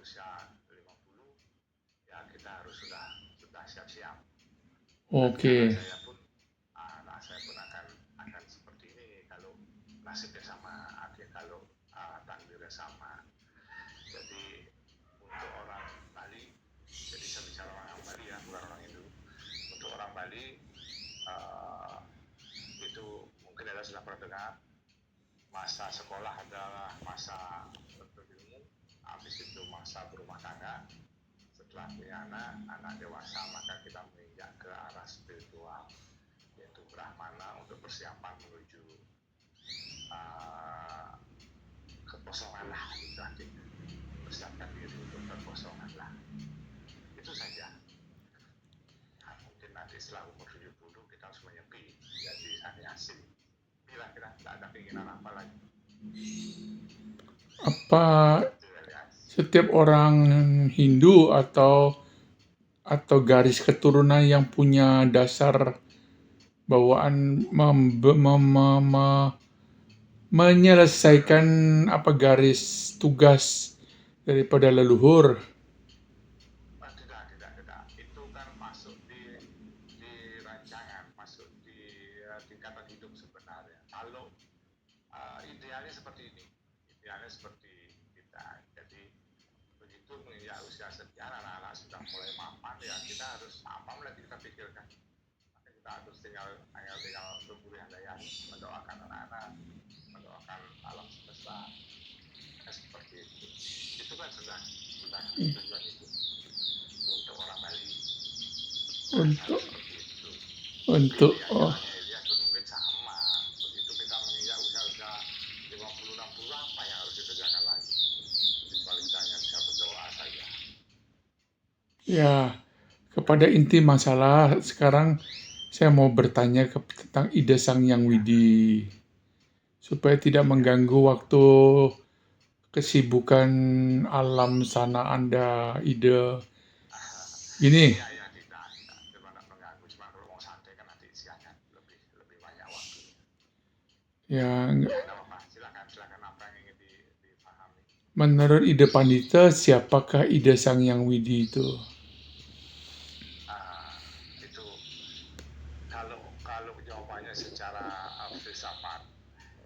usia 50, ya kita harus sudah siap-siap. Oke. Anak saya pun akan seperti ini kalau nasibnya sama, artinya kalau takdirnya sama. Jadi untuk orang Bali, jadi saya bicara orang Bali ya, bukan orang Hindu. Untuk orang Bali itu mungkin adalah sudah pernah dengar, masa sekolah adalah masa berilmu, habis itu masa berumah tangga, setelah punya anak dewasa, maka kita menginjak ke arah spiritual, yaitu Brahmana, untuk persiapan menuju kekosongan lah, gitu artinya. Persiapkan diri untuk kekosongan lah. Itu saja. Nah, mungkin nanti setelah umur 70 kita harus menyepi, jadi sannyasi. Kira-kira tidak ada keinginan apa lagi. Apa setiap orang Hindu atau garis keturunan yang punya dasar bawaan menyelesaikan garis tugas daripada leluhur? Tidak. Itu kan masuk di rancangan, masuk di tingkatan hidup sebenarnya. Kalau idealnya seperti ini, idealnya seperti kita. Jadi begitu menginjak usia sekian, anak-anak sudah mulai mapan, ya kita harus apa lagi kita pikirkan. Maka kita harus tinggal berbuih daya, mendoakan anak-anak, mendoakan alam semesta, seperti itu. Itu kan sudah tujuan itu untuk orang Bali. Untuk Ya itu mungkin sama. Begitu kita menginjak usia 50-60, apa yang harus dikerjakan lagi? Kecuali kita hanya bisa berdoa saja. Ya, kepada inti masalah sekarang saya mau bertanya tentang ide Sang Yang Widi supaya tidak mengganggu waktu kesibukan alam sana Anda. Ide gini. Ya tidak. Cuma tidak mengganggu, cuma kalau mau santai kan nanti siangnya lebih banyak waktunya. Ya, Silakan apa yang ingin dipahami. menurut ide Pandita, siapakah ide Sang Yang Widi itu? Itu kalau jawabannya secara filsafat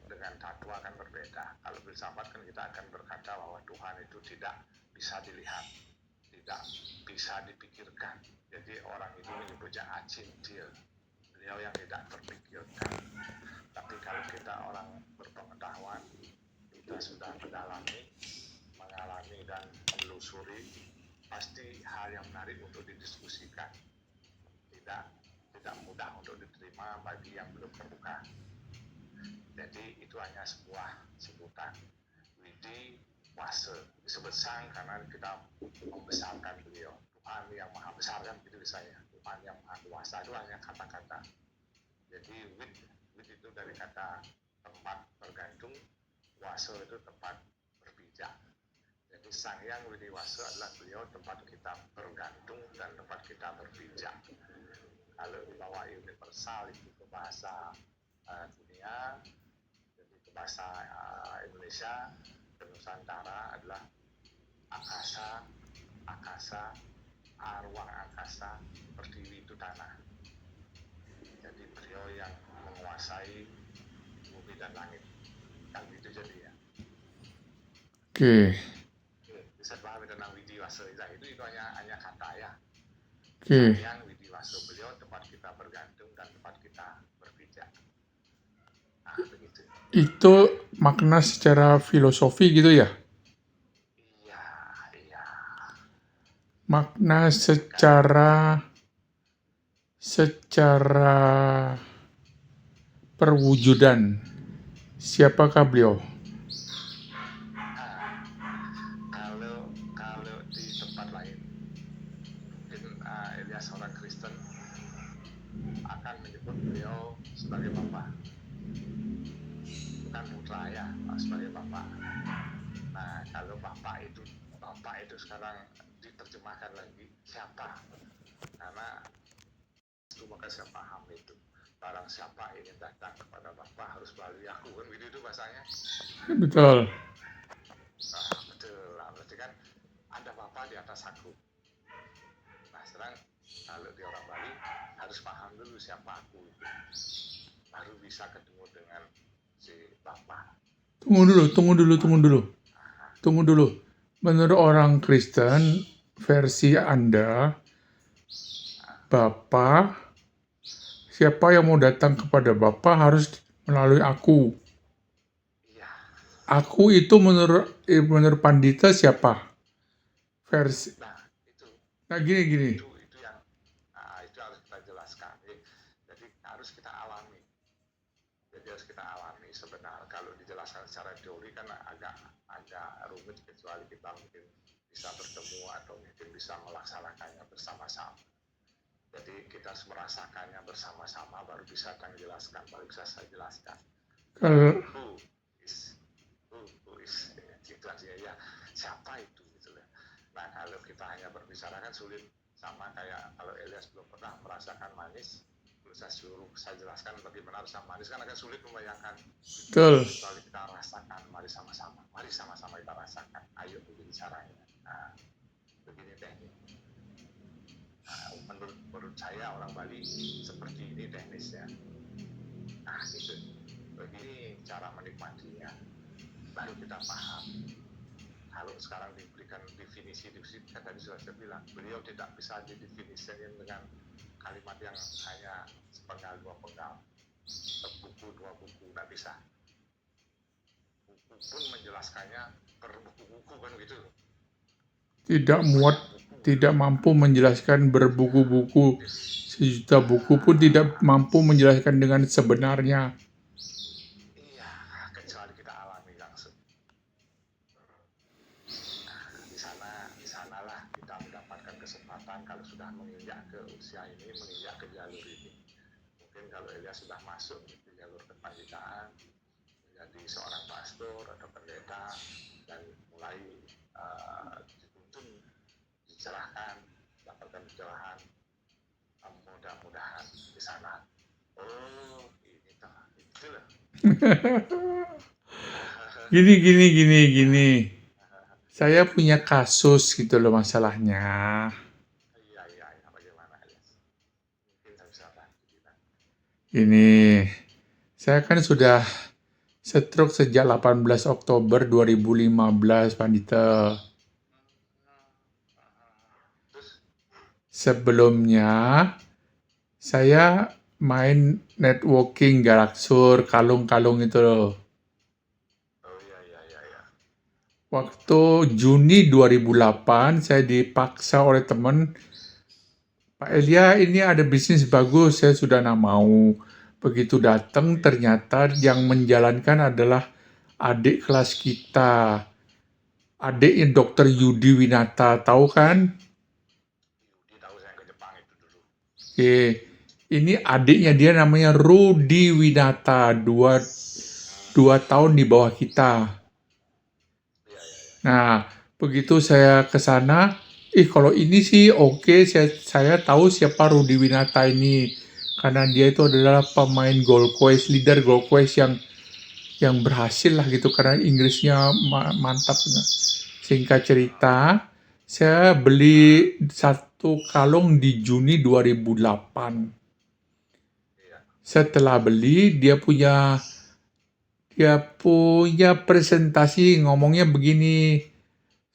dengan tatwa kan berbeda. Kalau filsafat kan kita akan berkata bahwa Tuhan itu tidak bisa dilihat, tidak bisa dipikirkan. Jadi orang itu menyebutnya acintil, beliau yang tidak terpikirkan. Tapi kalau kita orang berpengetahuan, kita sudah mengalami dan menelusuri, pasti hal yang menarik untuk didiskusikan. Tidak mudah untuk diterima bagi yang belum terbuka. Jadi itu hanya sebuah sebutan. Widi Wase disebut sang karena kita membesarkan beliau. Tuhan yang maha besar kan begitu misalnya. Tuhan yang maha kuasa, itu hanya kata-kata. Jadi wid itu dari kata tempat bergantung, wase itu tempat berpijak. Jadi Sang Yang Widi Wase adalah beliau tempat kita bergantung dan tempat kita berpijak. Kalau dibawa universal itu ke bahasa dunia, jadi ke bahasa Indonesia, ke Nusantara adalah akasa, ruang angkasa, pertiwi itu tanah. Jadi beliau yang menguasai bumi dan langit. Kan gitu jadi ya. Oke. Bisa pahami tentang Widi Wase itu hanya kata ya. Oke. Yang Widi Wase, beliau tempat kita bergantung dan tempat kita berpijak. Nah, begitu. Itu makna secara filosofi gitu ya? Iya. Makna secara perwujudan. Siapakah beliau? Kalau di tempat lain, mungkin Elias orang Kristen akan menyebut beliau sebagai Bapa, bukan putra ya, sebagai Bapa. Nah, kalau Bapa itu sekarang diterjemahkan lagi siapa? Karena itu maka saya paham itu. Barang siapa ingin datang kepada Bapa harus melalui aku, kan begitu bahasanya. Betul. Betul lah, berarti kan ada harus paham dulu siapa aku itu. Baru bisa ketemu dengan si Bapa. Tunggu dulu. Menurut orang Kristen, versi Anda, Bapa, siapa yang mau datang kepada Bapa harus melalui aku. Iya, Aku itu menurut Pandita siapa? Versi. nah itu Nah gini. itu yang itu harus kita jelaskan. Jadi harus kita alami. Sebenarnya kalau dijelaskan secara teori kan agak rumit, kecuali kita mungkin bisa bertemu atau mungkin bisa melaksanakannya bersama-sama. Jadi kita harus merasakannya bersama-sama baru bisa saya jelaskan. Kalau Who is itu artinya ya siapa itu gitu ya. Nah kalau kita hanya berbicara kan sulit, sama kayak kalau Elias belum pernah merasakan manis, saya jelaskan bagaimana rasa manis kan agak sulit membayangkan. betul. Kalau kita rasakan, mari sama-sama kita rasakan. Ayo begini caranya. Nah, begini teknik. Nah, menurut saya orang Bali seperti ini teknisnya. Nah itu, begini cara menikmatinya. Baru kita paham. Kalau sekarang diberikan definisi kan tadi sudah saya bilang, beliau tidak bisa didefinisikan dengan kalimat yang hanya sepenggal dua penggal, sebuku dua buku, tidak bisa. Buku pun menjelaskannya per buku-buku kan gitu. Tidak mampu menjelaskan berbuku-buku. Sejuta buku pun tidak mampu menjelaskan dengan sebenarnya. Iya, kecuali kita alami langsung. Di sanalah kita mendapatkan kesempatan kalau sudah menginjak ke usia ini, menginjak ke jalur ini. Mungkin kalau Elias sudah masuk di jalur kepanditaan, menjadi seorang pastor atau pendeta, dan mulai dituntun, dicerahkan, dapatkan pencerahan, mudah-mudahan di sana. Oh, itulah. Gini. Saya punya kasus gitu loh masalahnya. Iya, bagaimana Elias? Mungkin saya bisa bantu kita. Ini, saya kan sudah stroke sejak 18 Oktober 2015, Pandita. Sebelumnya, saya main networking Galaxur, kalung-kalung itu loh. Oh iya. Waktu Juni 2008, saya dipaksa oleh teman, Pak Elia, ini ada bisnis bagus, saya sudah mau. Begitu datang, ternyata yang menjalankan adalah adik kelas kita. Adiknya Dr. Yudi Winata, tahu kan? Yudi tahu, saya ke Jepang itu dulu. Oke. Ini adiknya, dia namanya Rudi Winata, dua tahun di bawah kita. Iya. Nah, begitu saya ke sana, kalau ini sih oke, saya tahu siapa Rudi Winata ini. Karena dia itu adalah pemain Gold Quest, leader Gold Quest yang berhasil lah gitu, karena Inggrisnya mantap. Singkat cerita, saya beli satu kalung di Juni 2008. Iya. Setelah beli, dia punya presentasi ngomongnya begini,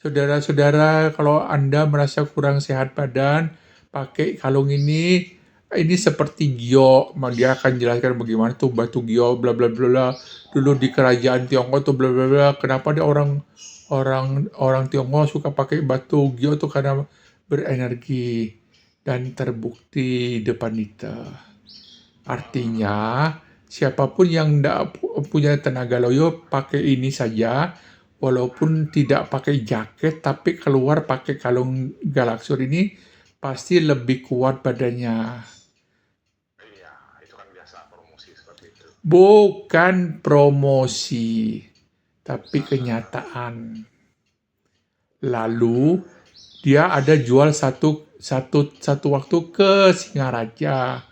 saudara-saudara, kalau Anda merasa kurang sehat badan, pakai kalung ini seperti gyo. Dia akan jelaskan bagaimana tuh batu gyo, bla bla bla. Dulu di kerajaan Tiongkok tuh bla bla bla. Kenapa dia orang Tiongkok suka pakai batu gyo tuh karena berenergi, dan terbukti depan kita. Artinya, siapapun yang tidak punya tenaga loyo pakai ini saja, walaupun tidak pakai jaket tapi keluar pakai kalung Galaxur ini, pasti lebih kuat badannya. Iya, itu kan biasa promosi seperti itu. Bukan promosi, tapi kenyataan. Lalu dia ada jual satu waktu ke Singaraja.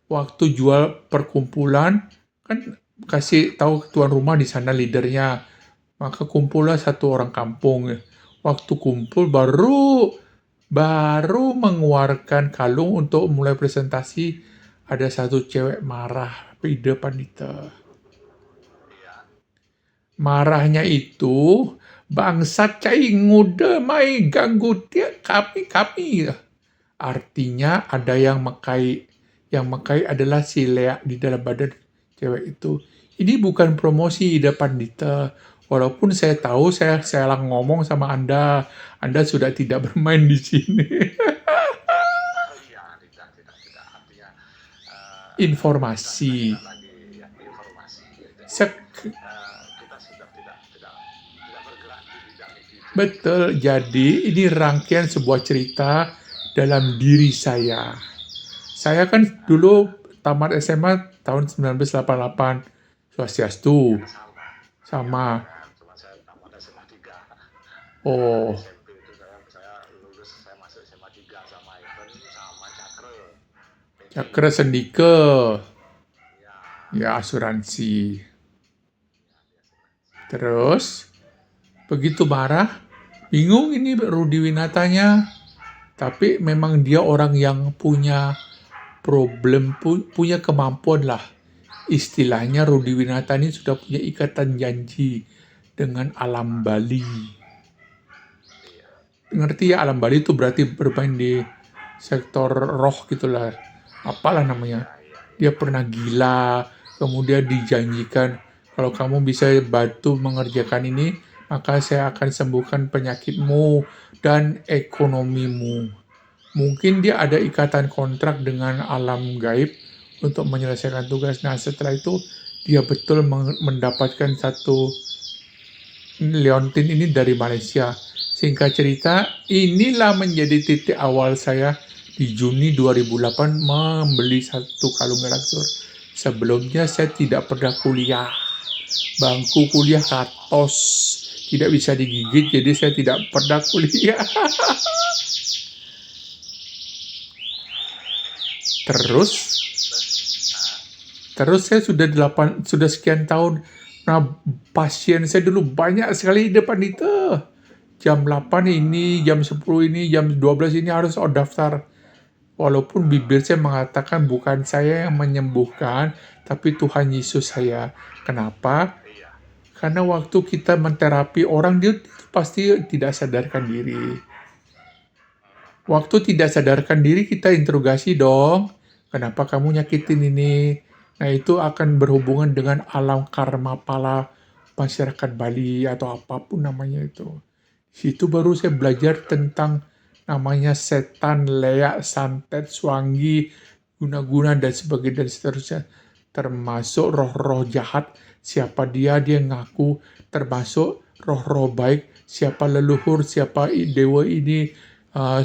Waktu jual perkumpulan, kan kasih tahu tuan rumah di sana leadernya, maka kumpullah satu orang kampung. Waktu kumpul baru Baru mengeluarkan kalung untuk mulai presentasi, ada satu cewek marah di depan Dita. Iya. Marahnya itu, bangsat cai ngude mai ganggu dia kami. Artinya ada yang mekai. Yang mekai adalah si Lea di dalam badan cewek itu. Ini bukan promosi di depan Dita. Walaupun saya tahu saya salah ngomong sama Anda sudah tidak bermain di sini. Iya, tidak. Artinya Informasi. kita tidak lagi ya, informasi. Jadi Sek- kita sudah tidak bergerak di bidang itu. Betul, jadi ini rangkaian sebuah cerita dalam diri saya. Saya kan dulu tamat SMA tahun 1988, Swastiastu, sama. Cuma saya tamat SMA 3. Oh, SMP itu saya lulus, saya masuk SMA 3 sama Ivan sama Cakra Sendika, Ya, ya asuransi. Terus, begitu marah, bingung ini Rudi Winatanya, tapi memang dia orang yang punya problem, punya kemampuan lah. Istilahnya Rudi Winata ini sudah punya ikatan janji dengan alam Bali. Ngerti ya, alam Bali itu berarti bermain di sektor roh gitulah. Apalah namanya. Dia pernah gila, kemudian dijanjikan kalau kamu bisa bantu mengerjakan ini, maka saya akan sembuhkan penyakitmu dan ekonomimu. Mungkin dia ada ikatan kontrak dengan alam gaib untuk menyelesaikan tugas. Nah, setelah itu dia betul mendapatkan satu leontin ini dari Malaysia. Singkat cerita, inilah menjadi titik awal saya di Juni 2008 membeli satu kalung relaksor. Sebelumnya saya tidak pernah kuliah. Bangku kuliah katos, tidak bisa digigit, jadi saya tidak pernah kuliah. Terus saya sudah sekian tahun. Nah, pasien saya dulu banyak sekali di depan itu. Jam 8 ini, jam 10 ini, jam 12 ini harus daftar. Walaupun bibir saya mengatakan bukan saya yang menyembuhkan, tapi Tuhan Yesus saya. Kenapa? Karena waktu kita menterapi orang, dia pasti tidak sadarkan diri. Waktu tidak sadarkan diri, kita interogasi dong. Kenapa kamu nyakitin ini? Nah, itu akan berhubungan dengan alam karma pala masyarakat Bali atau apapun namanya itu. Situ baru saya belajar tentang namanya setan, leak, santet, swangi, guna-guna, dan sebagainya, dan seterusnya. Termasuk roh-roh jahat, siapa dia ngaku, termasuk roh-roh baik, siapa leluhur, siapa dewa ini,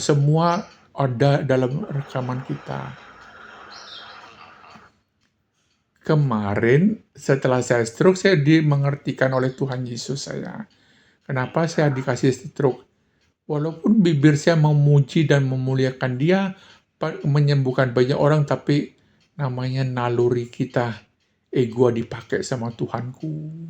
semua ada dalam rekaman kita. Kemarin setelah saya stroke, saya dimengertikan oleh Tuhan Yesus saya. Kenapa saya dikasih stroke? Walaupun bibir saya memuji dan memuliakan dia, menyembuhkan banyak orang, tapi namanya naluri kita, ego dipakai sama Tuhanku.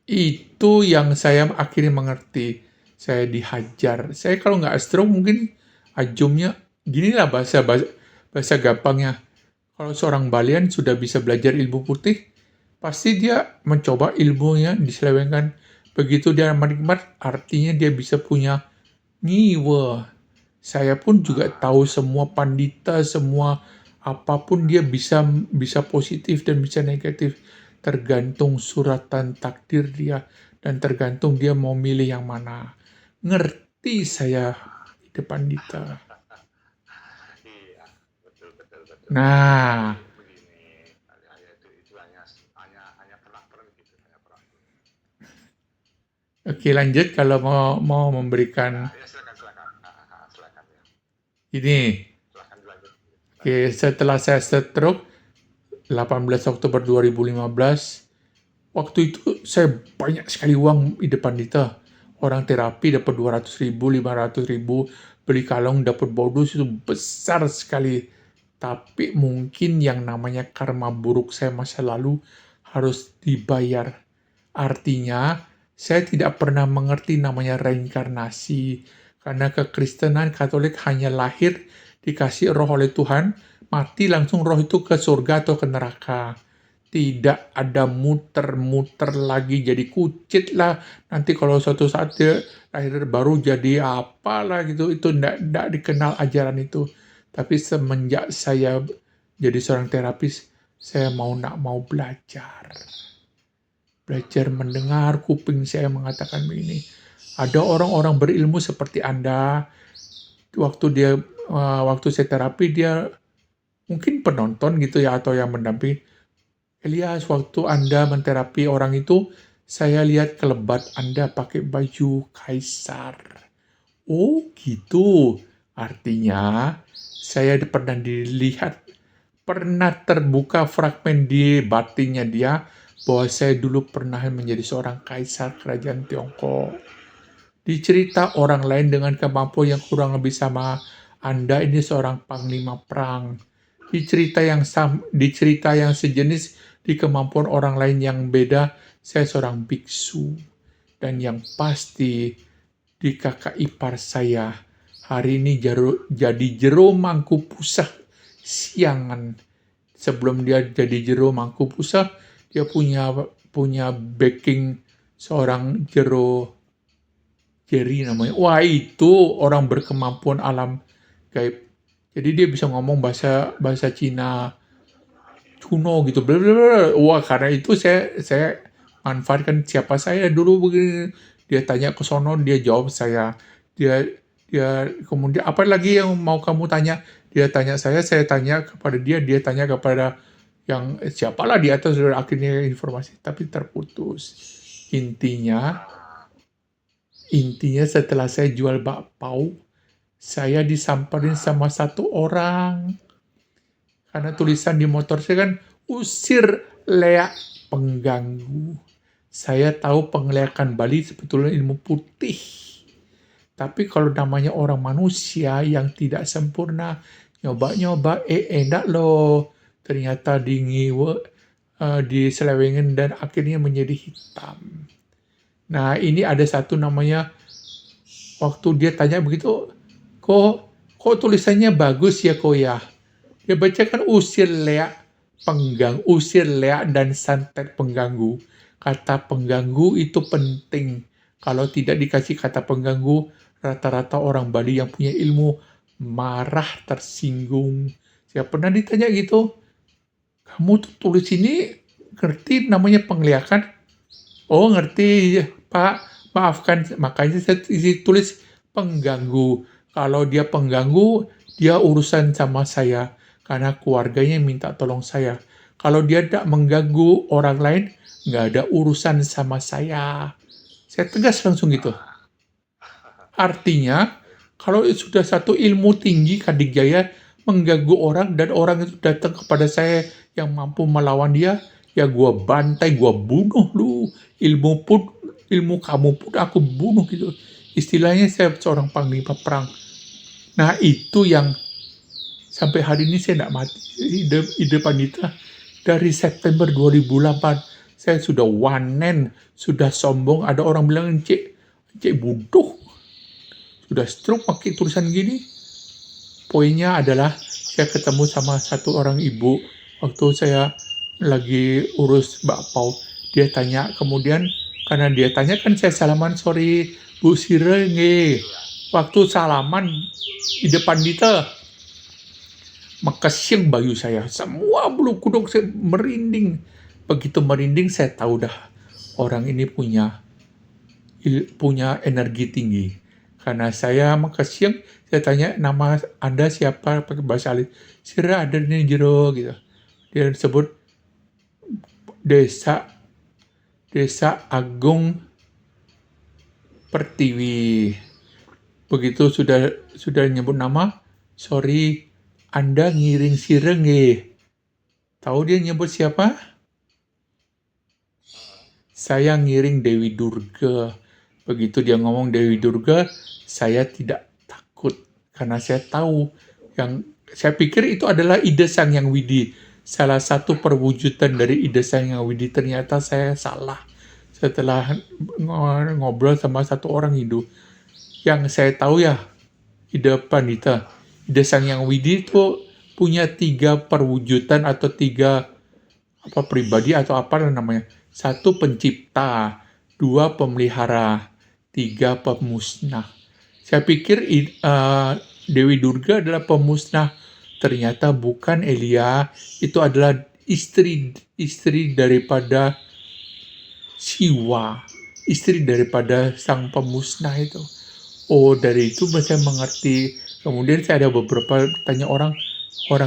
Itu yang saya akhirnya mengerti. Saya dihajar. Saya kalau nggak stroke mungkin ajumnya, gini lah bahasa gampangnya. Kalau seorang Balian sudah bisa belajar ilmu putih, pasti dia mencoba ilmunya diselewengkan. Begitu dia menikmat, artinya dia bisa punya nyiwa. Saya pun juga tahu semua pandita, semua apapun dia bisa positif dan bisa negatif. Tergantung suratan takdir dia dan tergantung dia mau milih yang mana. Ngerti saya di depan Dita. Iya, betul. Nah, Begini, itu hanya pernah gitu, oke lanjut kalau mau memberikan Ya, silakan ya. ini. Silakan dilanjut. Oke, setelah saya stroke 18 Oktober 2015, waktu itu saya banyak sekali uang di depan Dita. Orang terapi dapat 200.000, 500.000, beli kalung dapat bonus itu besar sekali. Tapi mungkin yang namanya karma buruk saya masa lalu harus dibayar. Artinya Saya tidak pernah mengerti namanya reinkarnasi, karena kekristenan Katolik hanya lahir, dikasih roh oleh Tuhan, mati langsung roh itu ke surga atau ke neraka. Tidak ada muter-muter lagi jadi kucit lah. Nanti kalau suatu saat dia lahir baru jadi apalah gitu, itu tidak dikenal ajaran itu. Tapi semenjak saya jadi seorang terapis, saya nak mau belajar. Belajar mendengar, kuping saya mengatakan begini. Ada orang-orang berilmu seperti Anda, waktu saya terapi, dia mungkin penonton gitu ya, atau yang mendampingi. Elias, waktu Anda menterapi orang itu, saya lihat kelebat Anda pakai baju kaisar. Oh gitu, artinya saya pernah terbuka fragmen di batinnya dia, bahwa saya dulu pernah menjadi seorang kaisar kerajaan Tiongkok. Dicerita orang lain dengan kemampuan yang kurang lebih sama Anda ini seorang panglima perang. Dicerita yang sejenis di kemampuan orang lain yang beda, saya seorang biksu. Dan yang pasti di kakak ipar saya hari ini jadi jero Mangkubusa siangan. Sebelum dia jadi jero Mangkubusa, dia punya backing seorang jero Jerry namanya. Wah, itu orang berkemampuan alam gaib. Jadi dia bisa ngomong bahasa Cina kuno gitu. Blablabla. Wah, karena itu saya manfaatkan siapa saya dulu begini. Dia tanya ke sono, dia jawab saya. Dia kemudian apa lagi yang mau kamu tanya? Dia tanya saya tanya kepada dia tanya kepada yang siapalah di atas, akhirnya informasi tapi terputus. Intinya setelah saya jual bakpao, saya disamperin sama satu orang. Karena tulisan di motor saya kan, usir leak pengganggu. Saya tahu pengeleakan Bali sebetulnya ilmu putih. Tapi kalau namanya orang manusia yang tidak sempurna, nyoba-nyoba, enak loh. Ternyata diselewengin dan akhirnya menjadi hitam. Nah, ini ada satu namanya, waktu dia tanya begitu, kok tulisannya bagus ya kok ya? Dia bacakan usir leak dan santet pengganggu. Kata pengganggu itu penting. Kalau tidak dikasih kata pengganggu, rata-rata orang Bali yang punya ilmu marah, tersinggung. Saya pernah ditanya gitu, kamu tuh tulis ini ngerti namanya penglihakan? Oh ngerti Pak, maafkan, makanya saya tulis pengganggu. Kalau dia pengganggu, dia urusan sama saya, karena keluarganya minta tolong saya. Kalau dia tidak mengganggu orang lain, nggak ada urusan sama saya. Saya tegas langsung gitu. Artinya, kalau sudah satu ilmu tinggi, Kadik Jaya, mengganggu orang, dan orang itu datang kepada saya yang mampu melawan dia, ya gua bantai, gua bunuh lu. Ilmu kamu pun aku bunuh gitu. Istilahnya saya seorang panglima perang. Nah itu yang sampai hari ini saya tidak mati. Ide Pandita dari September 2008 saya sudah wanen, sudah sombong. Ada orang bilang cek bodoh, sudah stroke pakai tulisan gini. Poinnya adalah saya ketemu sama satu orang ibu waktu saya lagi urus bakpao. Dia tanya, kemudian karena dia tanya kan saya salaman, sorry Bu Sirenge. Waktu salaman di depan Dita, makasih bayu saya. Semua bulu kuduk saya merinding. Begitu merinding saya tahu dah orang ini punya energi tinggi. Karena saya makasih, saya tanya nama Anda siapa pakai bahasa Alit. Sira ada di jero gitu. Dia disebut Desa Agung Pertiwi. Begitu sudah nyebut nama, sorry, Anda ngiring sireng nggih. Tahu dia nyebut siapa? Saya ngiring Dewi Durga. Begitu dia ngomong Dewi Durga, saya tidak takut karena saya tahu saya pikir itu adalah ide Sang Hyang Widi. Salah satu perwujudan dari ide Sang Hyang Widi, ternyata saya salah. setelah ngobrol sama satu orang Hindu, yang saya tahu ya, ide Pandita, ide Sang Yang Widi itu punya 3 perwujudan atau 3 apa pribadi atau apa namanya. 1 pencipta, 2 pemelihara, 3 pemusnah. Saya pikir Dewi Durga adalah pemusnah. Ternyata bukan, Elia. Itu adalah istri daripada Siwa, istri daripada sang pemusnah itu. Oh, dari itu saya mengerti. Kemudian saya ada beberapa tanya orang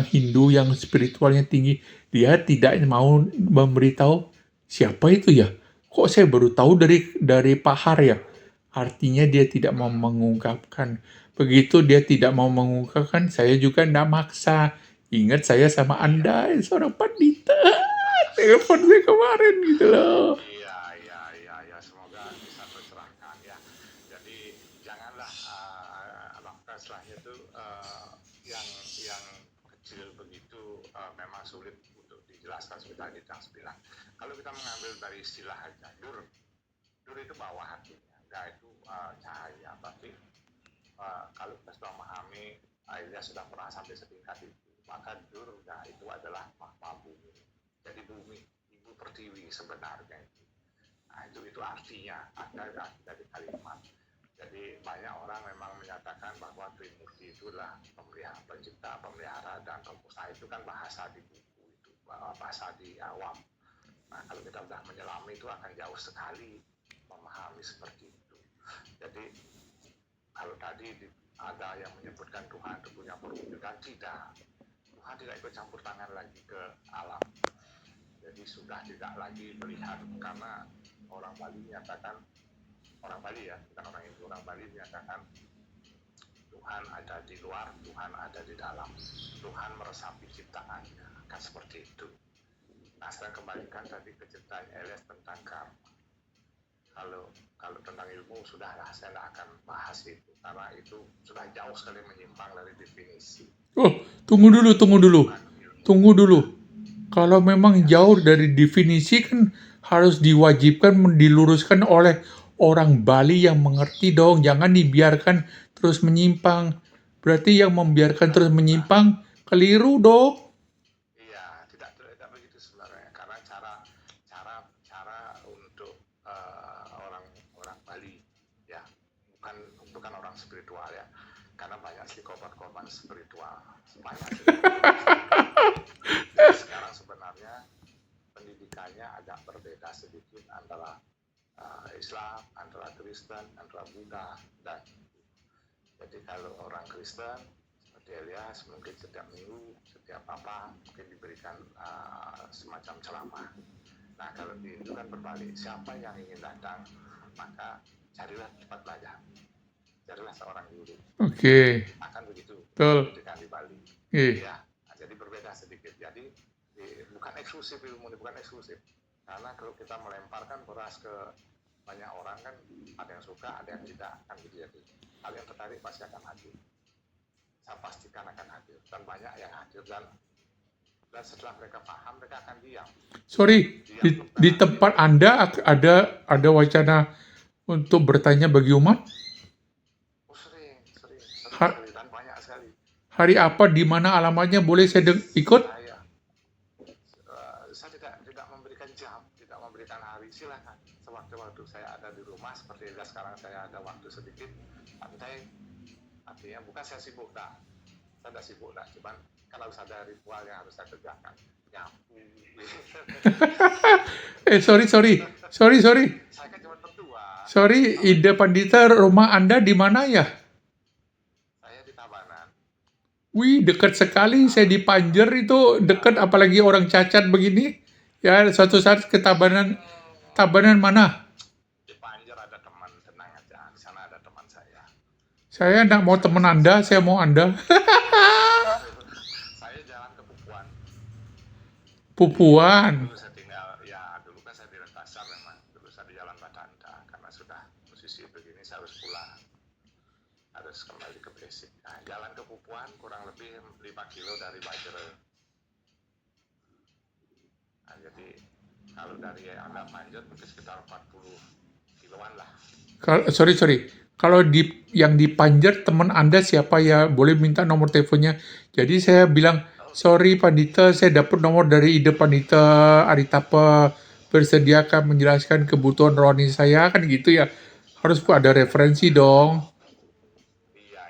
Hindu yang spiritualnya tinggi. Dia tidak mau memberitahu siapa itu ya. Kok saya baru tahu dari Pak Har ya? Artinya dia tidak mau mengungkapkan. Begitu dia tidak mau mengungkapkan, saya juga tidak maksa. Ingat saya sama Anda, seorang pandita. Telepon saya kemarin gitu loh. Iya, semoga bisa tercerahkan ya. Jadi janganlah apa istilahnya itu yang kecil begitu memang sulit untuk dijelaskan seperti tadi Kang bilang. Kalau kita mengambil dari istilah aja, dur itu bawah artinya, enggak itu cahaya. Tapi kalau kita sudah memahami akhirnya sudah pernah sampai setingkat itu, maka Durga itu adalah magma bumi. Jadi bumi, ibu pertiwi sebenarnya itu. Nah, itu artinya ada dari kalimat. Jadi banyak orang memang menyatakan bahwa Trimurti itulah pemelihara, pencipta, pemelihara dan pemusnah. Itu kan bahasa di buku itu, bahasa di awam. Nah, kalau kita sudah menyelami itu akan jauh sekali memahami seperti itu. Jadi kalau tadi ada yang menyebutkan Tuhan itu punya perwujudan, tidak. Tuhan tidak ikut campur tangan lagi ke alam. Jadi sudah tidak lagi melihat, karena orang Bali menyatakan, orang Bali ya, bukan orang Hindu, orang Bali menyatakan Tuhan ada di luar, Tuhan ada di dalam. Tuhan meresapi ciptaannya, kan seperti itu. Nah, saya kembalikan tadi ke ceritanya Elias tentang karma. Kalau tentang ilmu sudahlah, saya tidak akan bahas itu karena itu sudah jauh sekali menyimpang dari definisi. Oh, tunggu dulu. Kalau memang jauh dari definisi kan harus diwajibkan diluruskan oleh orang Bali yang mengerti dong. Jangan dibiarkan terus menyimpang. Berarti yang membiarkan terus menyimpang keliru dong. Iya, tidak begitu sebenarnya, karena cara untuk orang Bali ya, bukan orang spiritual ya, karena banyak sih korban spiritual, banyak sih. Jadi sekarang sebenarnya pendidikannya agak berbeda sedikit antara Islam, antara Kristen, antara Buddha dan jadi kalau orang Kristen seperti Elias mungkin setiap minggu, setiap apa mungkin diberikan semacam ceramah. Nah, kalau di Hindu kan berbalik, siapa yang ingin datang maka carilah tempat belajar, carilah seorang guru. Oke. Akan begitu. Betul. Pendidikan di Bali. Iya. Nah, jadi berbeda sedikit. Jadi bukan eksklusif ilmu, bukan eksklusif. Karena kalau kita melemparkan beras ke banyak orang kan ada yang suka, ada yang tidak, kan gitu ya. Kalau yang tertarik pasti akan hadir. Saya pastikan akan hadir dan banyak yang hadir dan setelah mereka paham mereka akan diam. Sorry, di tempat Anda ada wacana untuk bertanya bagi umat? Sering dan banyak sekali. Hari apa, di mana alamatnya, boleh saya ikut? Saya tidak memberikan jam, tidak memberikan hari, silakan. Sewaktu-waktu saya ada di rumah, seperti sekarang saya ada waktu sedikit, santai. Artinya bukan saya sibuk dah, saya tidak sibuk dah, cuman kan harus ada ritual yang harus saya kerjakan. Sorry. Saya kan cuma berdua. Sorry, Ide Pandita, rumah Anda di mana ya? Saya di Tabanan. Wih, dekat sekali. Saya di Panjer itu dekat, apalagi orang cacat begini. Ya, suatu saat ke Tabanan. Tabanan mana? Di Panjer ada teman, tenang aja. Di sana ada teman saya. Saya tidak mau teman Anda, saya mau Anda. Saya jalan ke Pupuan. Pupuan. Dulu saya tinggal, ya dulu kan saya di Denpasar memang. Dulu saya di Jalan Batanta. Karena sudah posisi begini saya harus pulang. Harus kembali ke basic. Nah, jalan ke Pupuan kurang lebih 5 kilo dari Bajere. Nah, jadi Kalau dari agak panjat mungkin sekitar 40 kiloan lah. Sorry. Kalau yang di Panjer teman Anda siapa ya? Boleh minta nomor teleponnya. Jadi saya bilang, sorry Pandita, saya dapat nomor dari Ide Pandita Aritapa, bersediakan menjelaskan kebutuhan rohani saya, kan gitu ya. Harus ada referensi dong. Iya.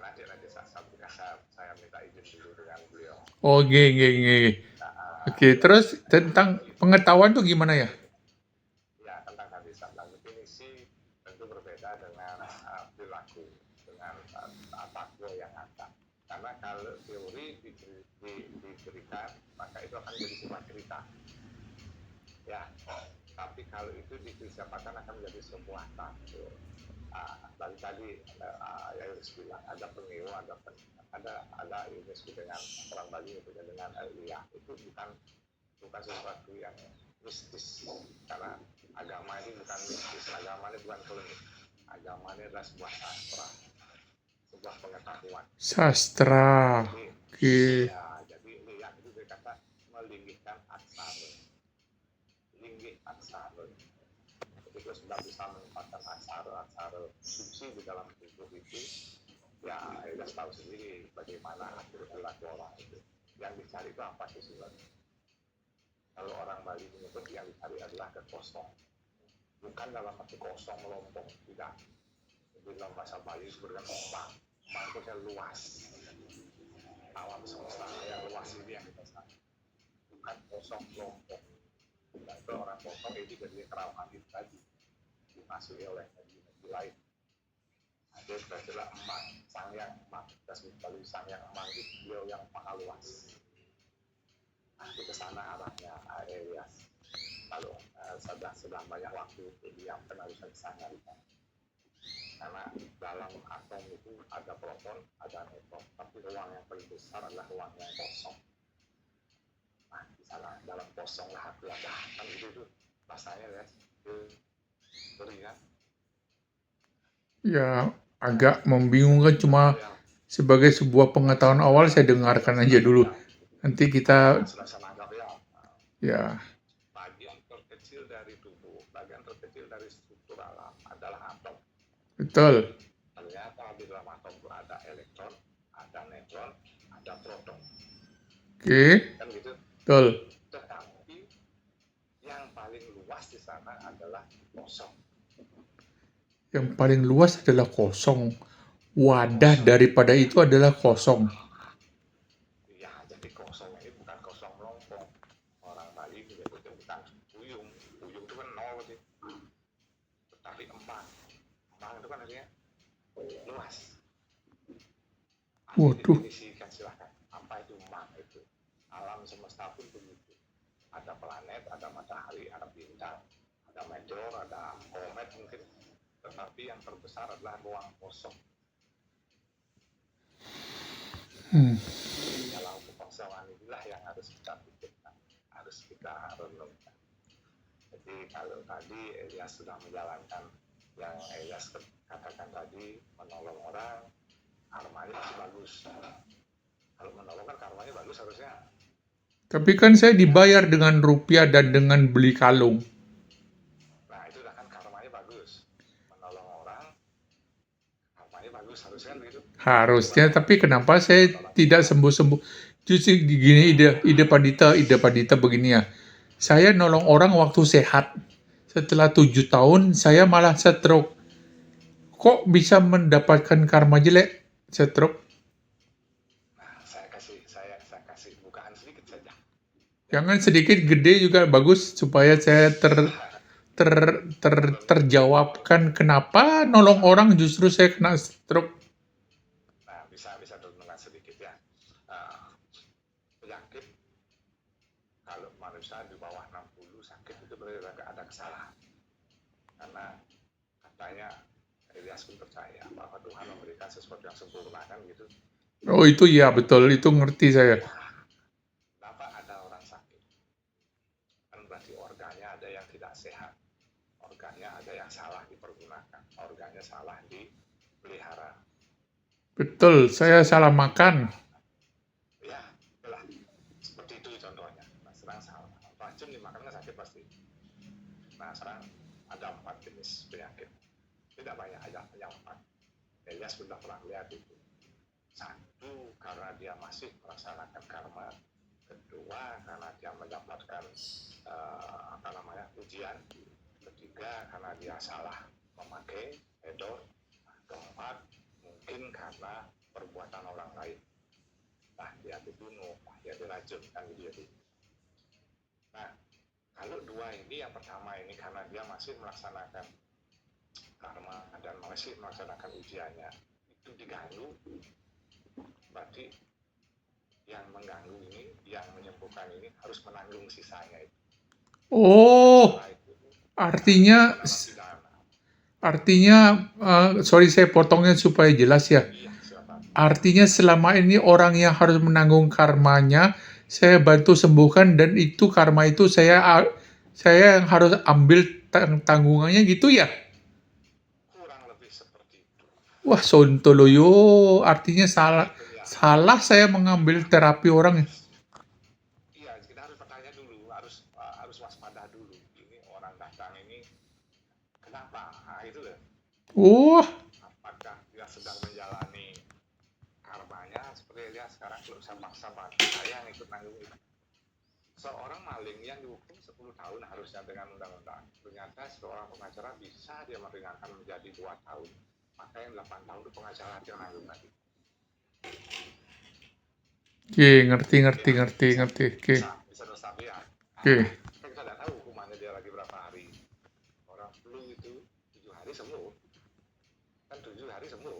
Nanti saya minta izin dulu dengan beliau. Oh, Oke. Oke, terus tentang pengetahuan tuh gimana ya? Ya, tentang hadisat dan definisi tentu berbeda dengan perilaku, dengan takwa yang ada. Karena kalau teori diberikan, maka itu akan menjadi sebuah cerita. Ya, tapi kalau itu difilsafatkan akan menjadi sebuah takwa. Dari tadi ya bilang ada pengewa, ada ini dengan orang Bali itu dengan iya itu bukan sesuatu yang mistis, karena agama ini bukan mistis, agama ini bukan klinik, agama ini adalah sebuah sastra, sebuah pengetahuan. Sastra. Oke. Ya, jadi lihat itu berkata melinggihkan aksara, linggih aksara. Itu sudah bisa menempatkan aksara suci di dalam tubuh itu. Ya, kita tahu sendiri bagaimana atur perilaku orang itu. Yang dicari itu apa sih sebenarnya? Kalau orang Bali menyebut yang dicari adalah kekosong, bukan dalam arti kosong melompong, tidak. Jadi dalam bahasa Bali disebutkan emang itu luas, alam semesta yang luas ini yang kita cari, bukan kosong melompong. Itu orang kosong itu jadi kerawan itu tadi dimasuki oleh energi lain. Ada istilah emang, sang yang emang, kita sebut Bali sang yang emang itu beliau yang maha luas. Nanti ke sana arahnya Elias. Kalau sudah banyak waktu diamkan harus ke sana. Karena dalam atom itu ada proton, ada neutron, tapi ruang yang paling besar adalah ruang yang kosong. Nah, di sana dalam kosong lah aku ada kan itu rasanya ya, beri kan? Ya, agak membingungkan, cuma sebagai sebuah pengetahuan awal saya dengarkan aja dulu. Nanti kita ya. Bagian terkecil dari tubuh, bagian terkecil dari struktur alam adalah atom. Betul. Ternyata di dalam atom itu ada elektron, ada neutron, ada proton. Oke. Kan gitu. Betul. Tetapi yang paling luas di sana adalah kosong. Yang paling luas adalah kosong. Wadah daripada itu adalah kosong. Ya, jadi kosong ini bukan kosong melompong. Orang Bali menyebutnya bukan puyung. Puyung itu kan nol sih. Tetapi emang itu kan artinya luas. Waduh. Definisikan silahkan. Apa itu emang itu? Alam semesta pun begitu. Ada planet, ada matahari, ada bintang, ada meteor, ada komet mungkin. Tetapi yang terbesar adalah ruang kosong. Dalam kekosongan inilah yang harus kita pikirkan, harus kita renungkan. Jadi kalau tadi Elias sudah menjalankan yang Elias katakan tadi, menolong orang, karmanya masih bagus. Kalau menolong kan karmanya bagus harusnya. Tapi kan saya dibayar dengan rupiah dan dengan beli kalung. Nah itu kan karmanya bagus. Menolong orang, karmanya bagus harusnya kan begitu. Harusnya, tapi kenapa saya tidak sembuh-sembuh? Justru gini ide Pandita begini ya. Saya nolong orang waktu sehat. Setelah 7 tahun, saya malah stroke. Kok bisa mendapatkan karma jelek stroke? Nah, saya kasih bukaan sedikit saja. Jangan sedikit, gede juga bagus supaya saya terjawabkan kenapa nolong orang justru saya kena stroke. Nah, bisa dengan sedikit ya. Penyakit kalau manusia di bawah 60 sakit itu berarti ada kesalahan. Karena katanya Elias pun percaya bahwa Tuhan memberikan sesuatu yang sempurna kan gitu. Oh itu ya betul, itu ngerti saya. Kenapa ada orang sakit? Kan berarti organnya ada yang tidak sehat. Organnya ada yang salah dipergunakan. Organnya salah dipelihara. Betul, saya salah makan. Ya, itulah. Seperti itu contohnya. Nah, sedang salah. Racun dimakan kan sakit. pasti. Nah, sekarang ada 4 jenis penyakit. Tidak banyak, hanya 4. Elias sudah pernah lihat itu. 1, karena dia masih melaksanakan karma. Kedua, karena dia mendapatkan ujian. Ketiga, karena dia salah memakai hedon. Keempat, mungkin karena perbuatan orang lain. Nah, dia dibunuh, dia diracun, kan dia itu. Nah, kalau 2 ini, yang pertama ini karena dia masih melaksanakan karma dan masih melaksanakan ujiannya, itu diganggu, berarti yang mengganggu ini, yang menyembuhkan ini harus menanggung sisanya itu. Oh, Nah, itu artinya sorry saya potongnya supaya jelas ya. iya, silakan. Artinya selama ini orang yang harus menanggung karmanya, saya bantu sembuhkan dan itu karma itu saya yang harus ambil tanggungannya gitu ya. Kurang lebih seperti itu. Wah, sontoloyo, artinya salah Iya, saya mengambil terapi orang. iya, kita harus bertanya dulu, harus waspada dulu. Ini orang datang ini kenapa? Nah, itu loh. Wah, Apakah dia sedang menjalani karmanya seperti dia sekarang belum sama-sama saya yang ikut nanggung itu. Seorang maling yang dihukum 10 tahun harusnya dengan undang-undang, ternyata seorang pengacara bisa dia meringankan menjadi 2 tahun, maka yang 8 tahun itu pengacara dia nanggung lagi. oke, ngerti. Oke. Bisa dosa dia. Oke. Kan kita tidak tahu hukumannya dia lagi berapa hari. Orang flu itu 7 hari sembuh, kan 7 hari sembuh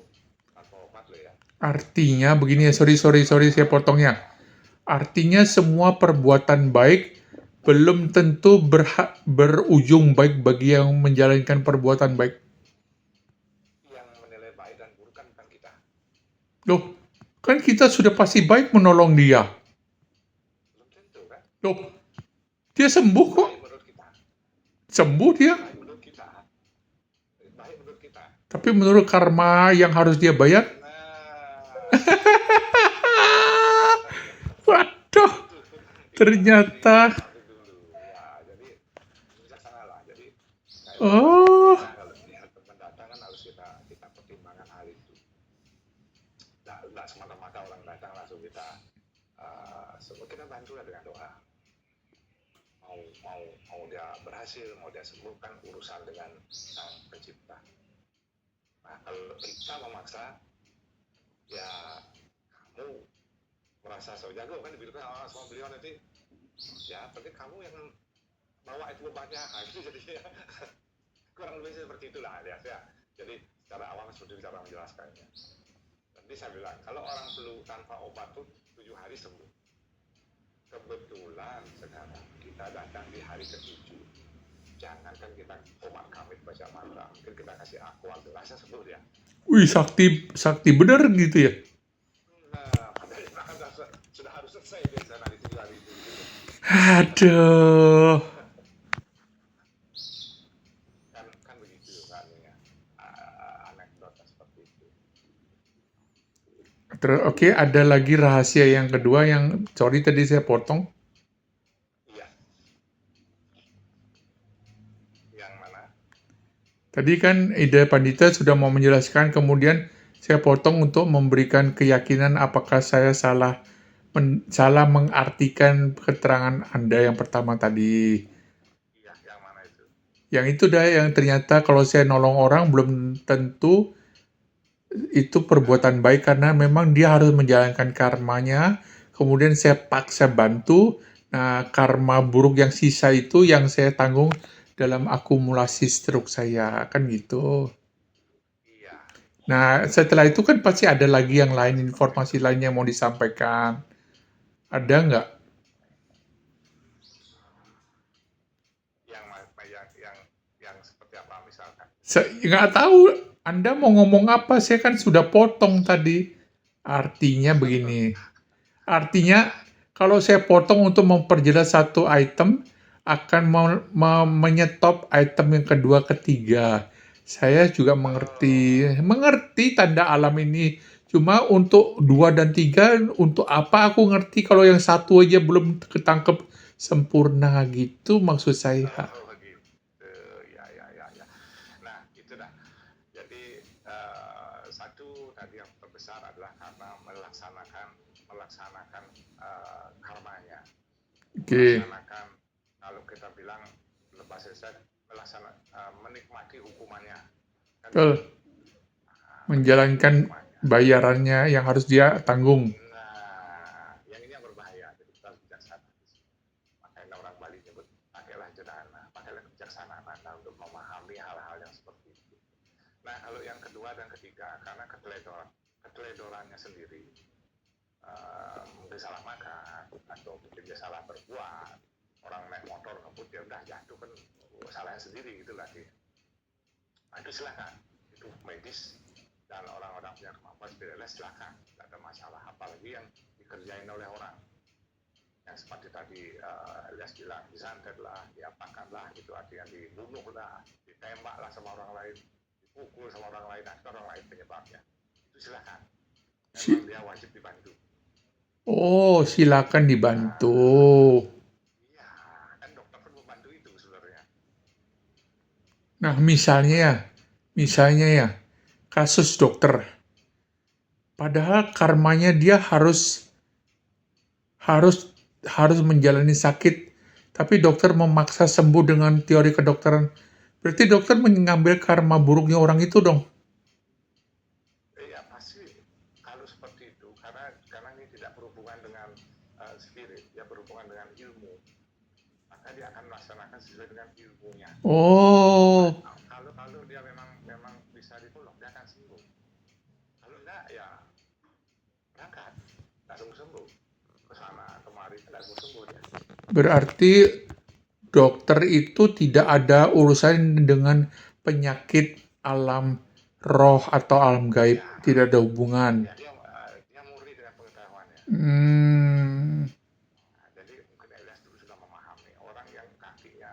tanpa obat loh ya. Artinya begini ya, sorry saya potongnya. Artinya semua perbuatan baik belum tentu berujung baik bagi yang menjalankan perbuatan baik. Yang menilai baik dan buruk kan bukan kita. Loh, kan kita sudah pasti baik menolong dia. Belum tentu kan. Loh, dia sembuh kok. Baik menurut kita. Sembuh dia. Baik menurut kita. Baik menurut kita. Tapi menurut karma yang harus dia bayar, waduh, ternyata. Jadi bijaksana lah. Jadi Oh, kalau lihat pendatang kan harus kita pertimbangkan hal itu. Nggak semata-mata orang datang langsung kita bantu lah dengan doa. Mau dia berhasil, mau dia sembuh kan urusan dengan Sang Pencipta. Nah, kalau kita memaksa, ya kamu merasa so jago kan dibilang sama beliau nanti, ya berarti kamu yang bawa itu bebannya, itu jadinya kurang lebih seperti itulah ya. Jadi secara awam seperti cara menjelaskannya. Nanti saya bilang kalau orang flu tanpa obat tuh 7 hari sembuh. Kebetulan sekarang kita datang di hari ke-7. Jangankan kita obat kamit baca mantra, mungkin kita kasih aqua gelasnya sembuh dia. wih, sakti bener gitu ya. Nah, padahal sudah harus selesai di sana di 7 hari itu. Aduh. Kan begitu kan ya. Anekdotnya seperti itu. Terus, oke, ada lagi rahasia yang kedua yang, sorry tadi saya potong. Iya. Yang mana? Tadi kan Ida Pandita sudah mau menjelaskan, kemudian saya potong untuk memberikan keyakinan apakah saya salah mengartikan keterangan Anda yang pertama tadi. Iya, yang mana itu? Yang itu dah yang ternyata kalau saya nolong orang belum tentu itu perbuatan baik karena memang dia harus menjalankan karmanya, kemudian saya paksa bantu, nah karma buruk yang sisa itu yang saya tanggung dalam akumulasi stroke saya, kan gitu. Iya. Nah, setelah itu kan pasti ada lagi yang lain, informasi lainnya mau disampaikan. Ada nggak? Yang seperti apa misalkan? Nggak tahu, Anda mau ngomong apa, saya kan sudah potong tadi. Artinya begini, artinya kalau saya potong untuk memperjelas satu item, akan menyetop item yang kedua, ketiga. Saya juga mengerti tanda alam ini. Cuma untuk 2 dan 3, untuk apa aku ngerti kalau yang satu aja belum ketangkep sempurna gitu maksud saya. Oh begitu, ya. Nah itu dah. Jadi satu tadi yang terbesar adalah karena melaksanakan karmanya, Oke, melaksanakan, kalau kita bilang lepas selesai, menikmati hukumannya, kan betul. gitu. Menikmati Menjalankan hukumannya. bayarannya yang harus dia tanggung. Nah, yang ini yang berbahaya. Jadi kita harus bijaksana. Makanya orang Bali nyebut pakailah jedana, pakailah kebijaksanaan Anda untuk memahami hal-hal yang seperti itu. Nah, kalau yang kedua dan ketiga, karena keteledorannya sendiri, mungkin salah makan atau mungkin dia salah berbuat, orang naik motor ngebut dia udah jatuh kan salahnya sendiri gitu lah dia. Nah, itu silakan, itu medis dan orang-orang punya kemampuan spiritual silakan, tidak ada masalah. Apalagi yang dikerjain oleh orang yang seperti tadi Elias bilang, disantet lah, diapakan lah, gitu, artinya dibunuh lah, ditembak lah sama orang lain, dipukul sama orang lain, atau orang lain penyebabnya, itu silakan. Memang dia wajib dibantu. Oh, silakan dibantu. Iya, kan dokter pun membantu itu sebenarnya. Nah, misalnya ya, kasus dokter. Padahal karmanya dia harus harus harus menjalani sakit, tapi dokter memaksa sembuh dengan teori kedokteran. Berarti dokter mengambil karma buruknya orang itu dong. Iya pasti kalau seperti itu, karena ini tidak berhubungan dengan spirit, ya berhubungan dengan ilmu, maka dia akan melaksanakan sesuai dengan ilmunya. Oh, Kalau dia memang bisa ditolong, dia akan sembuh. Kalau enggak, ya berangkat, nggak sembuh, ke sana kemari nggak sembuh dia. berarti dokter itu tidak ada urusan dengan penyakit alam roh atau alam gaib, Ya, tidak ada hubungan. ya dia murni dengan pengetahuannya. Nah, jadi mungkin Elias dulu sudah memahami orang yang kakinya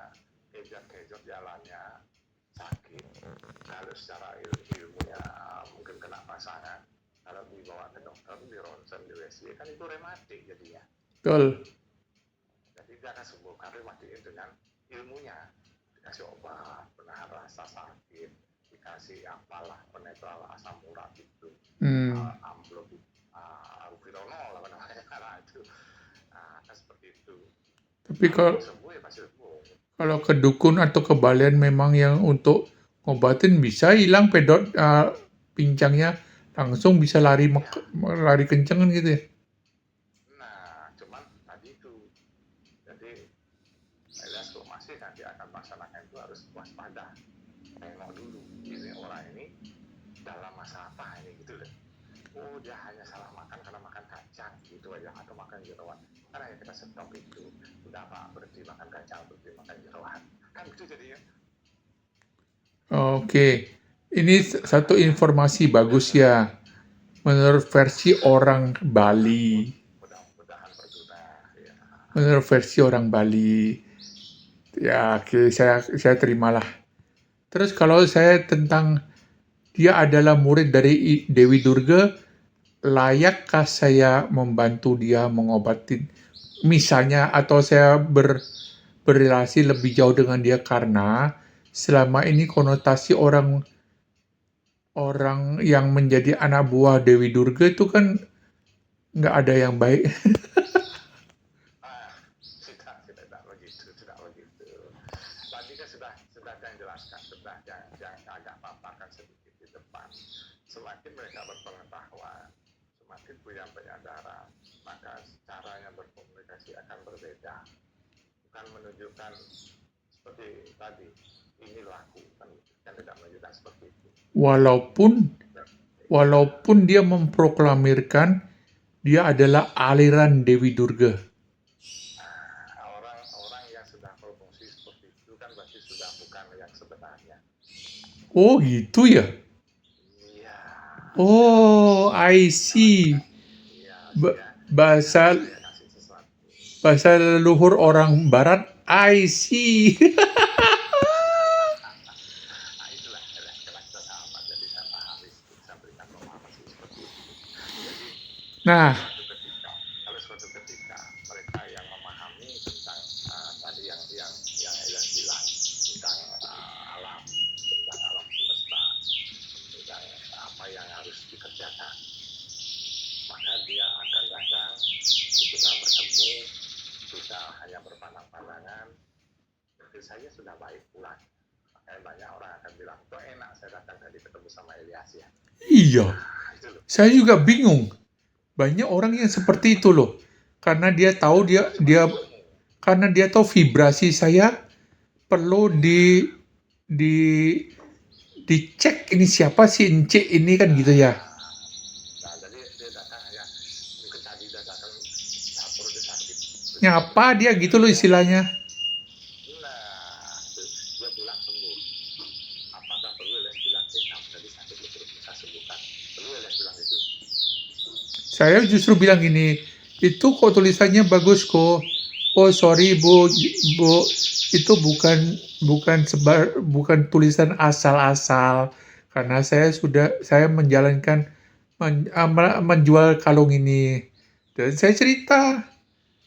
kejot-kejot jalannya sakit, kalau secara ilmunya mungkin kena pasangan, kalau dibawa ke dokter, di ronsen, di USG, kan itu rematik jadinya. Betul. Jadi dia akan sembuh karena rematik dengan ilmunya, dikasih obat penahan rasa sakit, dikasih apalah penetral asam urat itu, amplop, rupironol apa namanya, nah itu, kan seperti itu. Tapi Kalau sembuh ya pasti sembuh. kalau ke dukun atau ke balian memang yang untuk ngobatin bisa hilang pedot pincangnya langsung bisa lari kenceng kan gitu ya. Nah, cuman tadi itu, jadi Elias kalau masih nanti akan melaksanakan itu harus waspada, tengok dulu ini orang ini dalam masa apa ini gitu loh. Oh dia hanya salah makan karena makan kacang gitu aja, atau makan jeroan, karena ya kita stop itu, udah pak berhenti makan kacang, berhenti makan jeroan, kan gitu jadinya. Oke, ini satu informasi bagus ya. Menurut versi orang Bali. Mudah-mudahan berguna ya. Menurut versi orang Bali. Ya, oke, saya terimalah. Terus kalau saya tentang dia adalah murid dari Dewi Durga, layakkah saya membantu dia mengobatin? Misalnya, atau saya berrelasi lebih jauh dengan dia karena selama ini konotasi orang yang menjadi anak buah Dewi Durga itu kan nggak ada yang baik. Tidak begitu, tidak begitu. Tadi kan sudah saya jelaskan, sudah yang agak paparkan sedikit di depan. Semakin mereka berpengetahuan, semakin punya penyadaran, maka caranya berkomunikasi akan berbeda. Bukan menunjukkan seperti tadi, ini laku, kan tidak menunjukkan seperti itu. Walaupun dia memproklamirkan dia adalah aliran Dewi Durga. Orang yang sudah berfungsi seperti itu kan berarti sudah bukan yang sebenarnya. Oh gitu ya? Iya. Oh, I see. Bahasa leluhur orang Barat, I see. Itulah karena kita sahabat, jadi saya pahami, saya berikan pemahaman seperti itu. Jadi Nah, kalau suatu ketika mereka yang memahami tentang makin saya sudah baik pulang. Makanya banyak orang akan bilang, kok enak saya datang tadi ketemu sama Elias ya. Iya, Itu loh. saya juga bingung. Banyak orang yang seperti itu loh. Karena dia tahu karena dia tahu vibrasi saya perlu di dicek ini siapa sih Ence ini kan gitu ya. Nah, jadi dia datang ya, mungkin tadi dia datang dapur dia sakit. Nyapa dia gitu loh istilahnya. Nah, dia pulang sembuh. Apakah perlu Elias bilang, kamu tadi sakit lu terus bisa sembuhkan? Perlu Elias bilang itu? Saya justru bilang gini, itu kok tulisannya bagus kok. Oh sorry bu, itu bukan tulisan asal-asal. Karena saya menjual kalung ini. Dan saya cerita,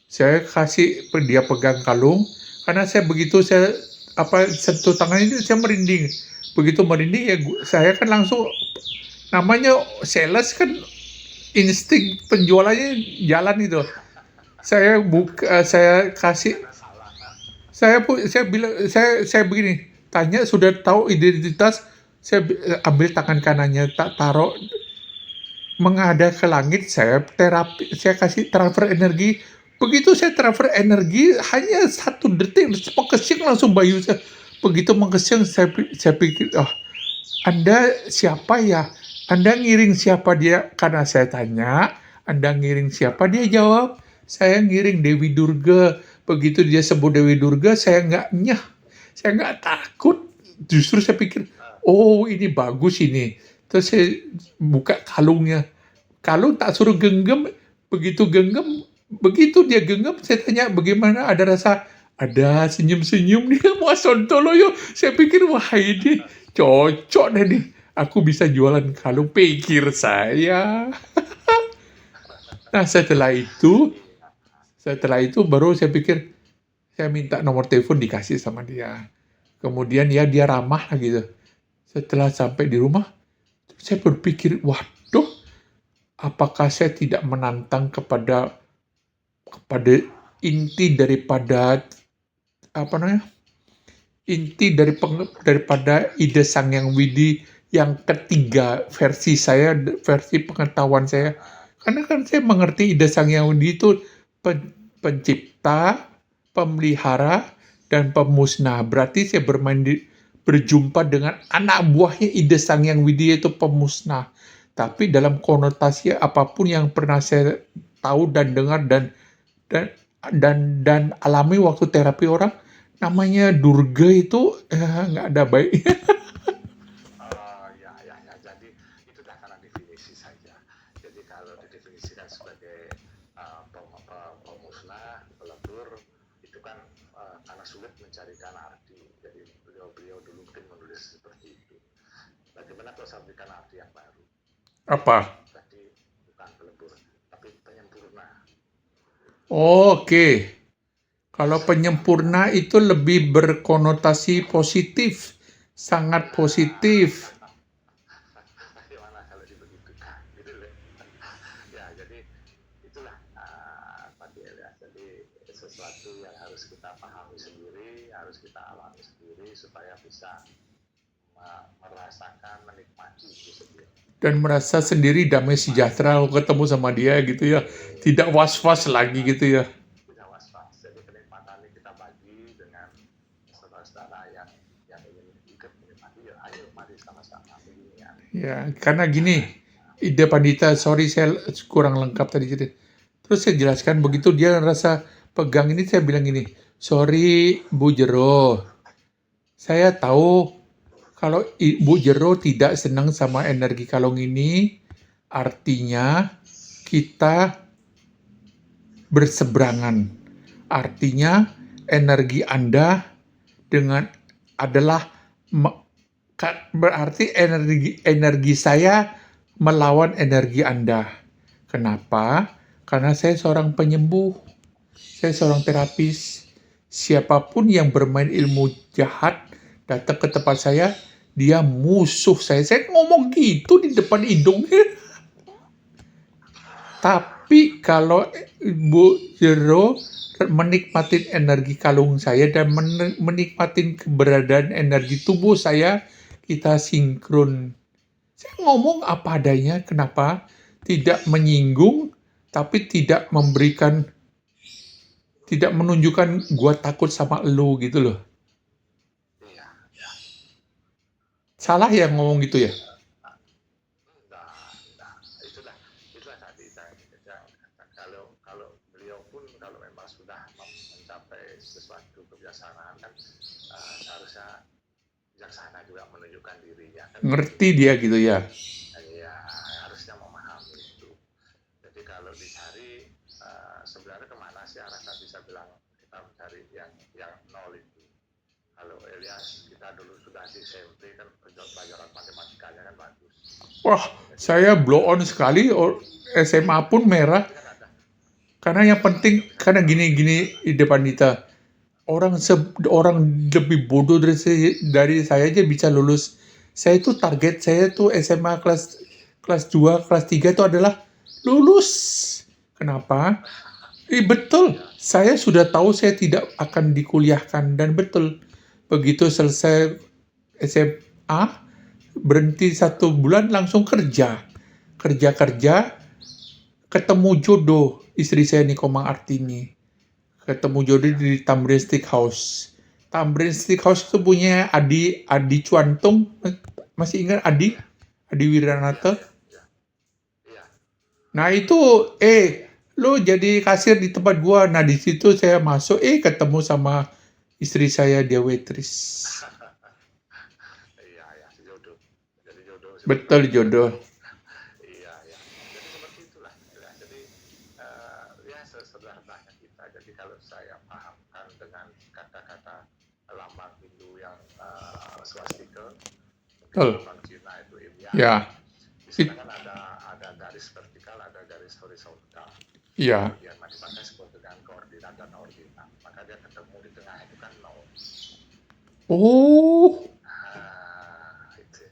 saya kasih dia pegang kalung. Karena saya sentuh tangan ini saya merinding. Begitu merinding ya saya kan langsung, namanya sales kan insting penjualannya jalan itu. Saya kasih, Karena salah. saya bilang, saya begini, tanya sudah tahu identitas, saya ambil tangan kanannya, tak taruh menghadap ke langit, saya kasih transfer energi. Begitu saya transfer energi, hanya 1 detik, mengkesing langsung bayu saya. Begitu mengkesing, saya pikir, oh, Anda siapa ya? Anda ngiring siapa dia? Karena saya tanya, Anda ngiring siapa? Dia jawab, saya ngiring Dewi Durga. Begitu dia sebut Dewi Durga, saya nggak nyah. Saya nggak takut. Justru saya pikir, oh ini bagus ini. Terus saya buka kalungnya. Kalung tak suruh genggam. Begitu dia genggam, saya tanya bagaimana, ada rasa, ada senyum-senyum dia mau sontolo yo. Saya pikir wah ini cocok deh nih. Aku bisa jualan kalung, pikir saya. Nah setelah itu baru saya pikir, saya minta nomor telepon dikasih sama dia. Kemudian ya dia ramah lah gitu. Setelah sampai di rumah, saya berpikir, waduh, apakah saya tidak menantang kepada inti daripada daripada ide Sang Yang Widi yang ketiga, versi pengetahuan saya. Karena kan saya mengerti ide Sang Yang Widi itu pencipta, pemelihara, dan pemusnah. Berarti saya berjumpa dengan anak buahnya ide Sang Yang Widi, yaitu pemusnah. Tapi dalam konotasi apapun yang pernah saya tahu dan dengar dan alami waktu terapi orang, namanya Durga itu nggak ada baiknya. Ya. Jadi itu dah karena definisi saja. Jadi kalau didefinisikan sebagai pemusnah, pelebur, itu kan karena sulit mencarikan arti. Jadi beliau dulu mungkin menulis seperti itu. Bagaimana kalau saya berikan arti yang baru? Apa? Jadi bukan pelebur, tapi penyempurna. Oke. Kalau penyempurna itu lebih berkonotasi positif, sangat positif. Bagaimana kalau dibegitukan? Gitu loh. Ya, jadi itulah Pak Elias. Jadi sesuatu yang harus kita pahami sendiri, harus kita alami sendiri supaya bisa merasakan, menikmati itu sendiri. Dan merasa sendiri damai sejahtera kalau ketemu sama dia gitu ya. Tidak was-was lagi gitu ya. Tidak was-was. Jadi kenikmatan ini kita bagi dengan saudara-saudara yang ingin ikut menikmati. Ayo mari sama-sama begini. Ya, karena gini, ide Pandita, sorry saya kurang lengkap tadi. Terus saya jelaskan, begitu dia rasa pegang ini, saya bilang gini, sorry Bu Jero, saya tahu kalau Ibu Jero tidak senang sama energi kalung ini, artinya kita berseberangan. Artinya energi Anda berarti energi saya melawan energi Anda. Kenapa? Karena saya seorang penyembuh. Saya seorang terapis. Siapapun yang bermain ilmu jahat datang ke tempat saya, dia musuh saya. Saya ngomong gitu di depan hidungnya. Tapi kalau Bu Jero menikmati energi kalung saya dan menikmati keberadaan energi tubuh saya, kita sinkron. Saya ngomong apa adanya, kenapa? Tidak menyinggung, tapi tidak menunjukkan gua takut sama elu gitu loh. Iya, iya. Salah ya ngomong gitu ya? Enggak. Itulah tadi kalau kalau beliau pun kalau memang sudah mencapai sesuatu kebijaksanaan kan seharusnya bijaksana juga menunjukkan dirinya kan. Ngerti dia gitu ya? Ya harusnya memahami itu. Jadi kalau dicari sebenarnya kemana sih arah kita bisa bilang kita mencari yang nol itu. Kalau Elias kita dulu sudah di SMP kan pelajaran matematikanya kan bagus. Wah, saya blow on sekali. SMA pun merah. Karena yang penting, karena gini di depan kita. Orang lebih bodoh dari saya aja bisa lulus. Saya itu target saya tuh SMA kelas 2, kelas 3 itu adalah lulus. Kenapa? Betul. Saya sudah tahu saya tidak akan dikuliahkan dan betul. Begitu selesai SMA, berhenti 1 bulan langsung kerja, ketemu jodoh istri saya nih Komang Artini, ketemu jodoh di Tamrin Steakhouse. Tamrin Steakhouse itu punya Adi Cuantung, masih ingat Adi Wiranata? Nah itu lo jadi kasir di tempat gua. Nah di situ saya masuk ketemu sama istri saya, dia waitress. Jodoh. Jadi jodoh. Betul jodoh. Iya. Jadi seperti itulah. Jadi ya sesederhananya kita. Jadi kalau saya pahamkan dengan kata-kata lambang Hindu yang swastika, lambang Cina itu India. Ya. Di sana kan ada garis vertikal, ada garis horizontal. Iya. Kemudian dipakai sebut dengan koordinat dan ordinat. Maka dia ketemu di tengah itu kan nol. Oh. Itu.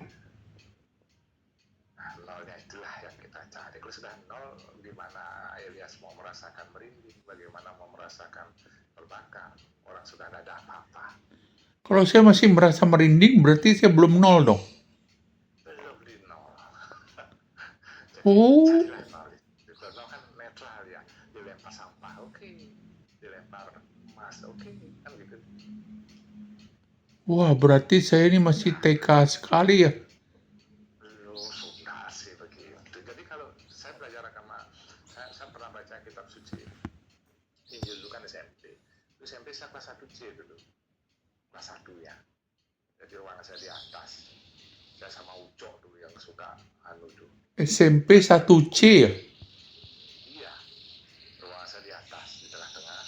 Nolnya itulah yang kita cari. Kalau sudah nol, di mana Elias mau merasakan merinding, bagaimana mau merasakan terbakar. Orang sudah tidak ada apa-apa. Kalau saya masih merasa merinding, berarti saya belum nol dong. Belum di nol. Oh. Nol kan netral ya. Dilempar sampah, oke. Dilempar emas, oke. Kan gitu. Wah, berarti saya ini masih TK sekali ya. Sudah sih begitu. Jadi kalau saya belajar agama, saya pernah baca kitab suci Injil itu kan SMP. Itu SMP saya kelas 1C dulu. Kelas 1 ya. Jadi ruangan saya di atas. Saya sama Ucok dulu yang suka tuh. SMP 1C ya? Iya. Ruangan saya di atas, di tengah-tengah.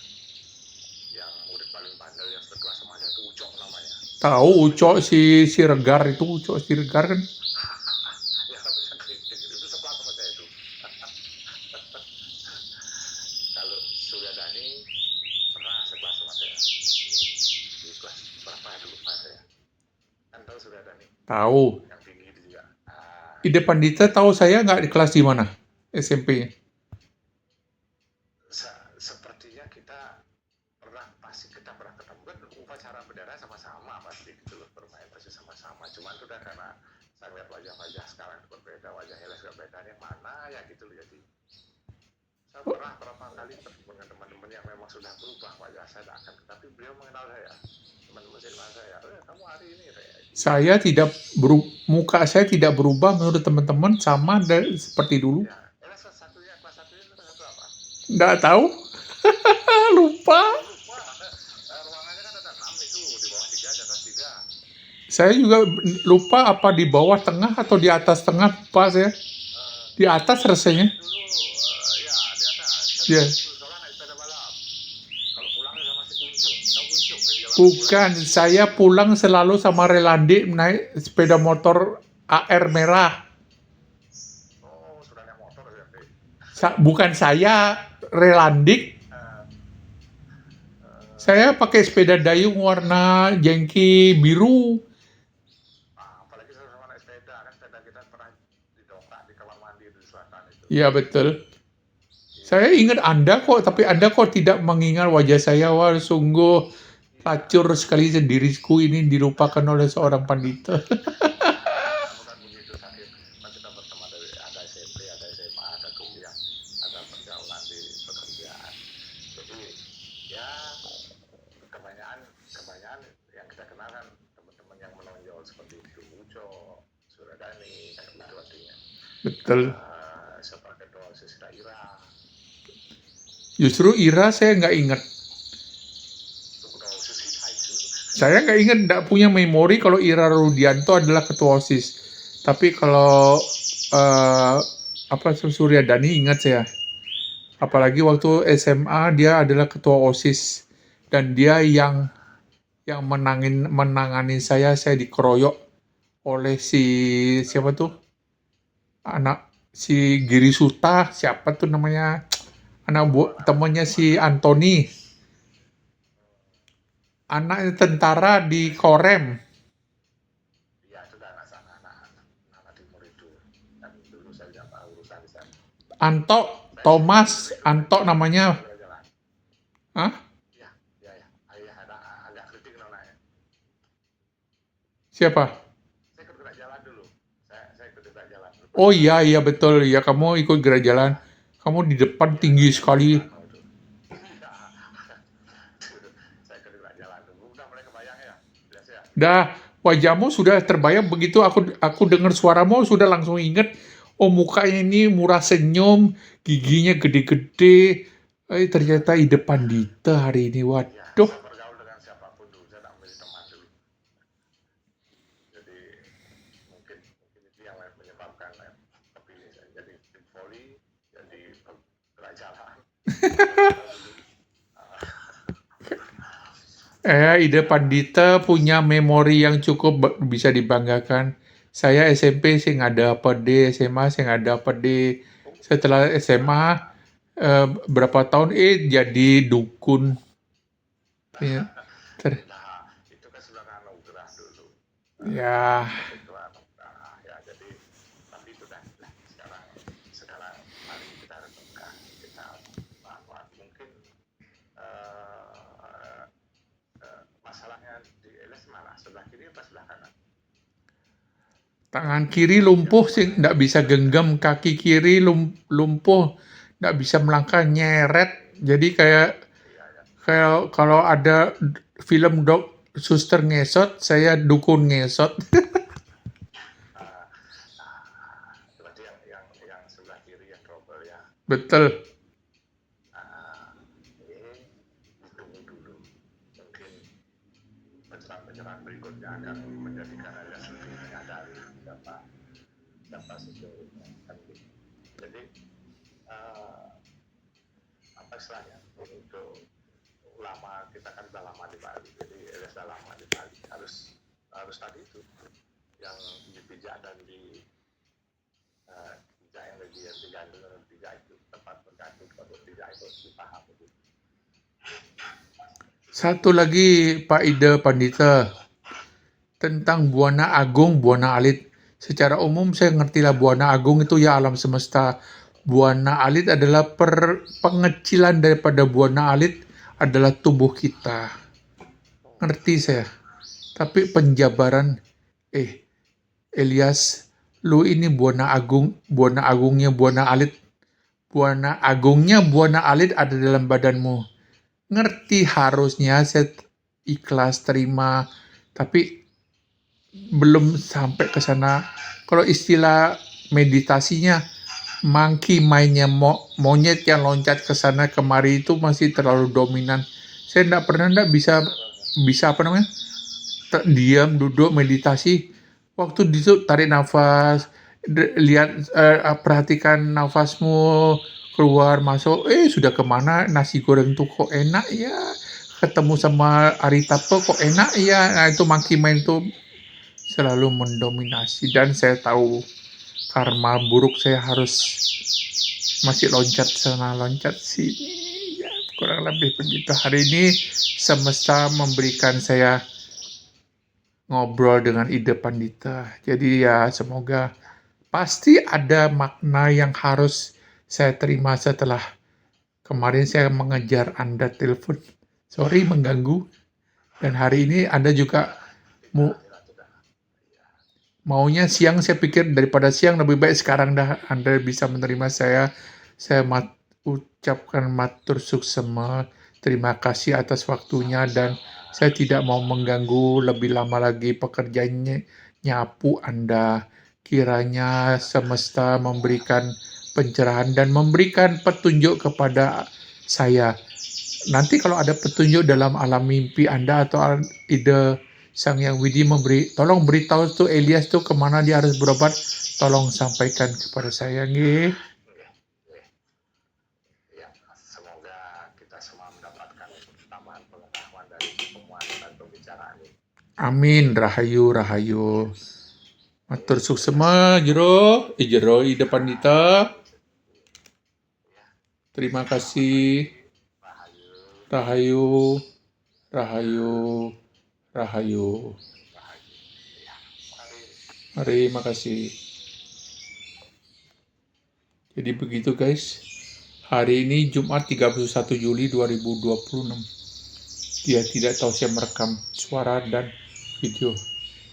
Yang murid paling bandel yang sekelas sama saya itu Ucok namanya. Tahu Ucok si Regar itu, Ucok si Regar kan? Ya sampai saya kritik itu sekelas sama saya itu. Kalau Suryadani pernah sekelas sama saya. Di kelas berapa ya lupa saya. Kan tahu Suryadani? Tahu. Yang tinggi itu juga. Di depan Dita tahu saya nggak di kelas di mana? SMP-nya? Sepertinya pasti kita pernah ketemu kan upacara bendera sama-sama pasti gitu loh, bermain pasti sama-sama. Cuman udah karena saya lihat wajah-wajah sekarang berbeda, wajah Elias berbeda, yang mana ya gitu loh. Jadi saya pernah berapa kali bertemu dengan teman-teman yang memang sudah berubah wajah saya akan, tapi beliau mengenal saya, teman-teman saya, kamu hari ini saya tidak muka saya tidak berubah menurut teman-teman, sama seperti dulu. Ya, kelas satunya kelas berapa? Nggak tahu. Lupa. Ruangannya kan ada 6 itu, di bawah 3, di atas 3. Saya juga lupa apa di bawah tengah atau di atas tengah, pas ya. Di atas rasanya. Dulu ya di atas. Ya. Soalnya naik sepeda balap. Kalau pulang sama si Kuncung, tahu Kuncung? Bukan, saya pulang selalu sama Relandi naik sepeda motor AR merah. Oh, sudah naik motor ya. Bukan saya, Relandik. Saya pakai sepeda dayung warna jengki biru. Apalagi saya sama naik sepeda, kan sepeda kita pernah didongkrak di kamar mandi di selatan itu. Iya betul. Saya ingat Anda kok, tapi Anda kok tidak mengingat wajah saya. Wah, sungguh pelacur sekali diriku ini dilupakan oleh seorang pandita. Kamu kan begitu sakit. Kan kita berteman dari ada SMP, ada SMA, ada kuliah, ada pergaulan di pekerjaan. Jadi ya kebanyakan yang kita kenal kan teman-teman yang menonjol seperti itu Muco, Suradani, kayak gitu artinya. Betul. Siapa kedua OSIS Ira, Justru Ira saya nggak ingat. itu kedua OSIS kita itu. Saya nggak ingat, nggak punya memori kalau Ira Rudianto adalah ketua OSIS. Tapi kalau Suryadani ingat saya. Apalagi waktu SMA dia adalah ketua OSIS dan dia yang menangani saya dikeroyok oleh siapa tuh? Anak si Giri Suta, siapa tuh namanya? Temannya si Anthony. Anak tentara di Korem. Ya itu kan anak timur itu. Dan dulu saya dapat urusan di sana. Thomas namanya. Jalan-jalan. Hah? Ya. Ada kritik namanya. Siapa? Saya ikut gerak jalan dulu. Saya ikut gerak jalan. Oh iya betul. Ya kamu ikut gerak jalan. Kamu di depan tinggi sekali. Saya ikut gerak jalan dulu. Udah mulai kebayang ya. Biasa ya. Dah, wajahmu sudah terbayang begitu aku dengar suaramu sudah langsung inget. Oh, mukanya ini murah senyum, giginya gede-gede. Ternyata ide pandita hari ini. Ya, Waduh. saya bergaul dengan siapapun dulu. Saya tak memilih teman dulu. Jadi mungkin itu yang menyebabkan kepilih saya. Jadi tim voli, jadi gerak jalan. Ide pandita punya memori yang cukup bisa dibanggakan. Saya SMP sih nggak ada apa D, SMA sih nggak ada apa D. Setelah SMA berapa tahun jadi dukun. Ya, Nah, itu kan sudah anugerah dulu. ya. Itu anugerah ya. Jadi tapi itu kan sekarang mari kita renungkan, kita bahwa mungkin masalahnya di LS mana? Sebelah kiri atau sebelah kanan? Tangan kiri lumpuh sih, nggak bisa genggam. Kaki kiri lumpuh, nggak bisa melangkah, nyeret. Jadi kayak kalau ada film suster ngesot, saya dukun ngesot. Berarti yang sebelah kiri yang trouble ya. Betul. Ini ditunggu dulu. Mungkin pencerahan berikutnya akan menjadikan Anda lebih menyadari siapa sesungguhnya. Jadi apa istilahnya untuk ulama kita kan sudah lama di Bali, jadi sudah lama di Bali harus tadi itu yang dipijak dan di pijak yang digantung dengan pijak itu tempat bergantung pada pijak itu dipahami. Satu lagi Pak Ida Pandita tentang Buana Agung, Buana Alit. Secara umum saya ngertilah Buana Agung itu ya alam semesta. Buana Alit adalah pengecilan daripada Buana Alit adalah tubuh kita. Ngerti saya. Tapi penjabaran, Elias, lu ini Buana Agungnya Buana Alit. Buana Agungnya Buana Alit ada dalam badanmu. Ngerti harusnya saya ikhlas terima, tapi belum sampai ke sana. Kalau istilah meditasinya, monkey mainnya monyet yang loncat ke sana kemari itu masih terlalu dominan. Saya nggak bisa diam, duduk, meditasi. Waktu itu tarik nafas, lihat, perhatikan nafasmu keluar masuk. Sudah kemana? Nasi goreng tuh kok enak ya. Ketemu sama Aritapo kok enak ya. Nah itu monkey mind tuh selalu mendominasi dan saya tahu karma buruk saya harus masih loncat sana loncat sini ya, kurang lebih begitu. Hari ini semesta memberikan saya ngobrol dengan Ida Pandita, jadi ya semoga pasti ada makna yang harus saya terima setelah Kemarin saya mengejar Anda telepon. Sorry mengganggu. Dan hari ini Anda juga maunya siang. Saya pikir daripada siang lebih baik sekarang dah Anda bisa menerima saya. Saya ucapkan matur suksema. Terima kasih atas waktunya dan saya tidak mau mengganggu lebih lama lagi pekerjaannya nyapu Anda. Kiranya semesta memberikan pencerahan dan memberikan petunjuk kepada saya. Nanti kalau ada petunjuk dalam alam mimpi Anda atau ide Sang Yang Widi tolong beritahu tuh Elias tuh kemana dia harus berobat, tolong sampaikan kepada saya, nggih. Ya, semoga kita semua mendapatkan tambahan pengetahuan dari pertemuan dan pembicaraan ini. Amin, rahayu, rahayu. Matur suksema, jero di depan kita. Terima kasih. Rahayu, rahayu, rahayu. Mari, makasih. Jadi begitu guys. Hari ini Jumat 31 Juli 2026. Dia tidak tahu saya merekam suara dan video.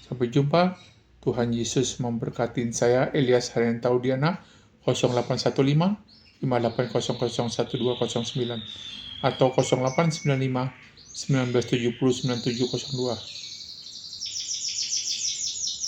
Sampai jumpa. Tuhan Yesus memberkati saya, Elias Haryanto Diana, 0815 58001209 atau 0895 1970 9702.